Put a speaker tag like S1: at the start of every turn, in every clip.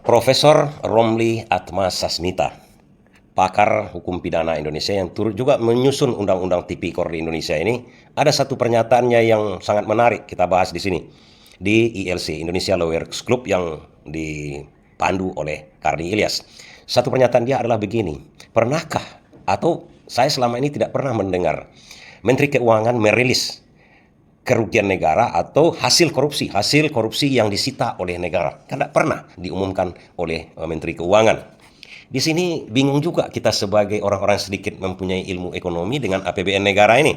S1: Profesor Romli Atmasasmita, pakar hukum pidana Indonesia yang turut juga menyusun Undang-Undang Tipikor di Indonesia ini, ada satu pernyataannya yang sangat menarik kita bahas di sini di ILC Indonesia Lawyers Club yang dipandu oleh Karni Ilyas. Satu pernyataan dia adalah begini, pernahkah atau saya selama ini tidak pernah mendengar Menteri Keuangan merilis kerugian negara atau hasil korupsi yang disita oleh negara. Kan tidak pernah diumumkan oleh Menteri Keuangan. Di sini bingung juga kita sebagai orang-orang sedikit mempunyai ilmu ekonomi dengan APBN negara ini.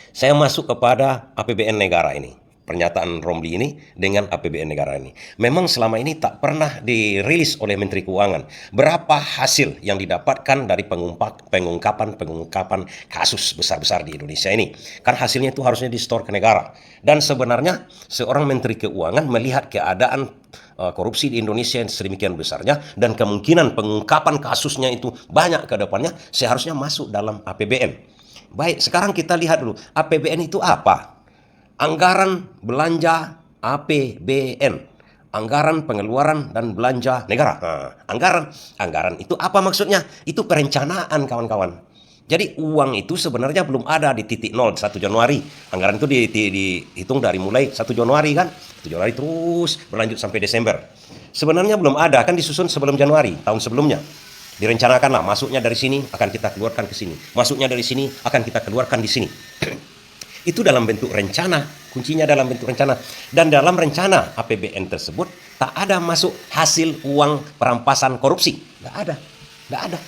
S1: Saya masuk kepada APBN negara ini, pernyataan Romli ini dengan APBN negara ini. Memang selama ini tak pernah dirilis oleh Menteri Keuangan berapa hasil yang didapatkan dari pengungkapan kasus besar-besar di Indonesia ini. Kan hasilnya itu harusnya di-store ke negara. Dan sebenarnya seorang Menteri Keuangan melihat keadaan korupsi di Indonesia yang sedemikian besarnya dan kemungkinan pengungkapan kasusnya itu banyak ke depannya, seharusnya masuk dalam APBN. Baik, sekarang kita lihat dulu APBN itu apa? Anggaran belanja APBN, anggaran pengeluaran dan belanja negara. Anggaran itu apa maksudnya? Itu perencanaan, kawan-kawan. Jadi uang itu sebenarnya belum ada di titik nol 1 Januari. Anggaran itu dihitung dari mulai 1 Januari kan? 1 Januari terus berlanjut sampai Desember. Sebenarnya belum ada, kan disusun sebelum Januari, tahun sebelumnya. Direncanakanlah, masuknya dari sini akan kita keluarkan ke sini. Masuknya dari sini akan kita keluarkan di sini. Itu dalam bentuk rencana, kuncinya dalam bentuk rencana. Dan dalam rencana APBN tersebut tak ada masuk hasil uang perampasan korupsi. Nggak ada.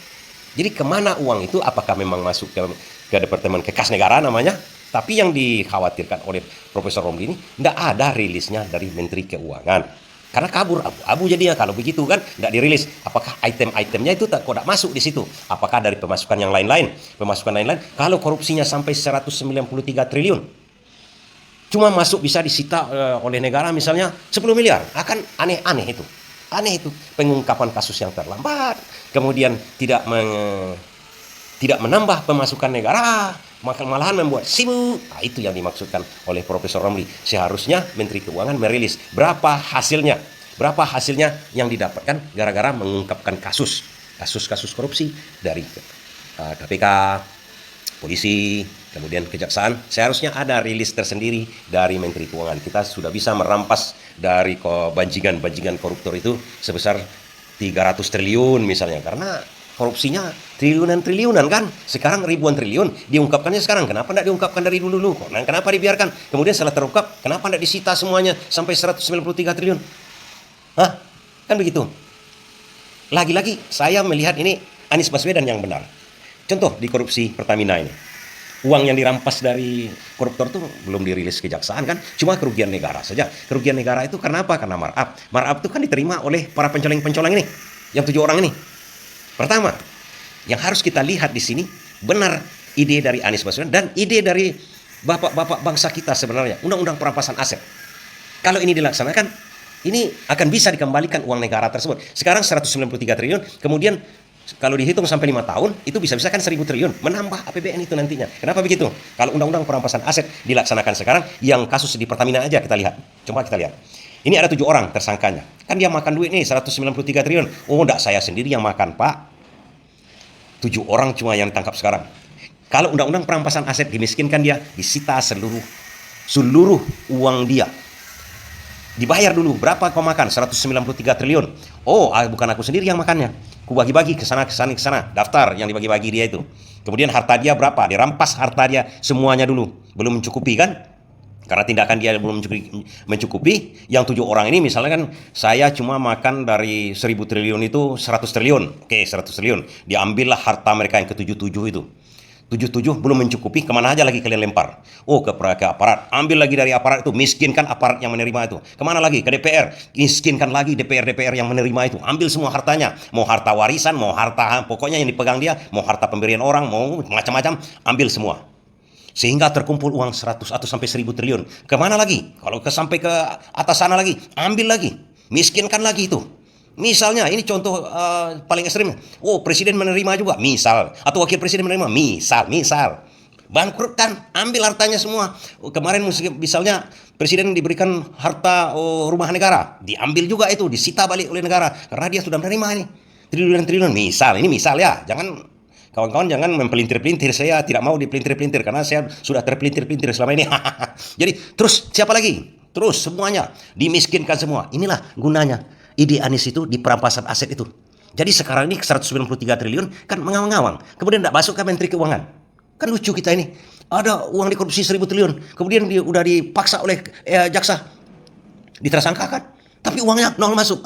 S1: Jadi kemana uang itu? Apakah memang masuk ke Departemen Kekas Negara namanya? Tapi yang dikhawatirkan oleh Profesor Romli ini, nggak ada rilisnya dari Menteri Keuangan. Karena kabur abu-abu jadinya kalau begitu kan, nggak dirilis. Apakah item-itemnya itu kok tidak masuk di situ? Apakah dari pemasukan yang lain-lain? Pemasukan lain-lain, kalau korupsinya sampai 193 triliun, cuma masuk bisa disita oleh negara misalnya 10 miliar. Akan aneh itu. Aneh itu. Pengungkapan kasus yang terlambat. Kemudian tidak menambah pemasukan negara, malahan membuat sibuk. Nah, itu yang dimaksudkan oleh Profesor Romli. Seharusnya Menteri Keuangan merilis berapa hasilnya yang didapatkan gara-gara mengungkapkan kasus korupsi dari KPK, polisi, kemudian kejaksaan. Seharusnya ada rilis tersendiri dari Menteri Keuangan. Kita sudah bisa merampas dari bajingan koruptor itu sebesar 300 triliun misalnya, karena korupsinya triliunan kan, sekarang ribuan triliun, diungkapkannya sekarang, kenapa tidak diungkapkan dari dulu? Kenapa dibiarkan? Kemudian setelah terungkap, kenapa tidak disita semuanya sampai 193 triliun? Kan begitu. Lagi-lagi saya melihat ini Anies Baswedan yang benar. Contoh di korupsi Pertamina ini, uang yang dirampas dari koruptor itu belum dirilis kejaksaan kan, cuma kerugian negara saja. Kerugian negara itu karena apa? Karena markup itu kan diterima oleh para pencoleng-pencoleng ini, yang 7 orang ini. Pertama, yang harus kita lihat di sini, benar ide dari Anies Baswedan dan ide dari bapak-bapak bangsa kita sebenarnya, undang-undang perampasan aset. Kalau ini dilaksanakan, ini akan bisa dikembalikan uang negara tersebut. Sekarang 193 triliun, kemudian kalau dihitung sampai 5 tahun, itu bisa-bisa kan 1.000 triliun, menambah APBN itu nantinya. Kenapa begitu? Kalau undang-undang perampasan aset dilaksanakan sekarang, yang kasus di Pertamina aja kita lihat. Coba kita lihat. Ini ada 7 orang tersangkanya. Kan dia makan duit nih 193 triliun. Oh, enggak, saya sendiri yang makan, Pak. 7 orang cuma yang ditangkap sekarang. Kalau undang-undang perampasan aset dimiskinkan dia, disita seluruh uang dia. Dibayar dulu, berapa kau makan? 193 triliun. Oh, bukan aku sendiri yang makannya. Ku bagi-bagi ke sana. Daftar yang dibagi-bagi dia itu. Kemudian harta dia berapa? Dirampas harta dia semuanya dulu. Belum mencukupi kan? Karena tindakan dia belum mencukupi, yang 7 orang ini misalnya kan, saya cuma makan dari 1.000 triliun itu 100 triliun. Oke, 100 triliun. Diambillah harta mereka yang ke-77 itu. 77 belum mencukupi, kemana aja lagi kalian lempar? Oh, ke aparat. Ambil lagi dari aparat itu, miskinkan aparat yang menerima itu. Kemana lagi? Ke DPR. Miskinkan lagi DPR yang menerima itu. Ambil semua hartanya. Mau harta warisan, mau harta, pokoknya yang dipegang dia, mau harta pemberian orang, mau macam-macam, ambil semua. Sehingga terkumpul uang 100 atau sampai 1.000 triliun. Kemana lagi? Kalau sampai ke atas sana lagi, ambil lagi. Miskinkan lagi itu. Misalnya, ini contoh paling ekstrim. Oh, presiden menerima juga, misal. Atau wakil presiden menerima, misal. bangkrutkan, ambil hartanya semua. Kemarin misalnya presiden diberikan harta rumah negara, diambil juga itu, disita balik oleh negara karena dia sudah menerima ini triliunan-triliunan. Ini misal ya, jangan kawan-kawan jangan mempelintir-pelintir. Saya tidak mau dipelintir-pelintir karena saya sudah terpelintir-pelintir selama ini. Jadi terus siapa lagi? Terus semuanya dimiskinkan semua. Inilah gunanya ide Anies itu di perampasan aset itu. Jadi sekarang ini 193 triliun kan mengawang-awang. Kemudian tidak masuk ke Menteri Keuangan. Kan lucu kita ini. Ada uang dikorupsi 1.000 triliun. Kemudian udah dipaksa oleh jaksa. Ditersangkakan. Tapi uangnya nol masuk.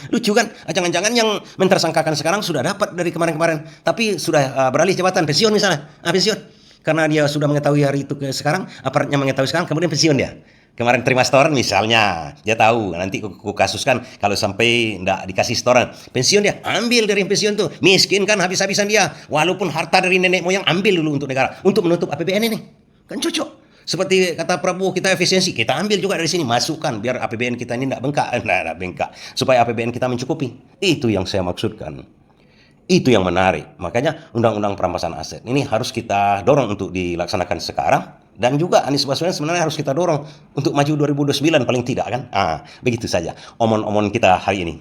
S1: Lucu kan? Jangan-jangan yang mentersangkakan sekarang sudah dapat dari kemarin-kemarin. Tapi sudah beralih jabatan. Pensiun misalnya. Pensiun. Karena dia sudah mengetahui hari itu sekarang. Aparatnya mengetahui sekarang. Kemudian pensiun dia. Kemarin terima setoran misalnya, dia tahu nanti ku kasuskan kalau sampai enggak dikasih setoran, pensiun dia ambil dari pensiun tuh, miskin kan habis-habisan dia, walaupun harta dari nenek moyang ambil dulu untuk negara, untuk menutup APBN ini, kan cocok. Seperti kata Prabowo, kita efisiensi, kita ambil juga dari sini, masukkan biar APBN kita ini enggak bengkak, supaya APBN kita mencukupi. Itu yang saya maksudkan. Itu yang menarik. Makanya undang-undang perampasan aset ini harus kita dorong untuk dilaksanakan sekarang. Dan juga Anies Baswedan sebenarnya harus kita dorong untuk maju 2029 paling tidak kan. Begitu saja omon-omon kita hari ini.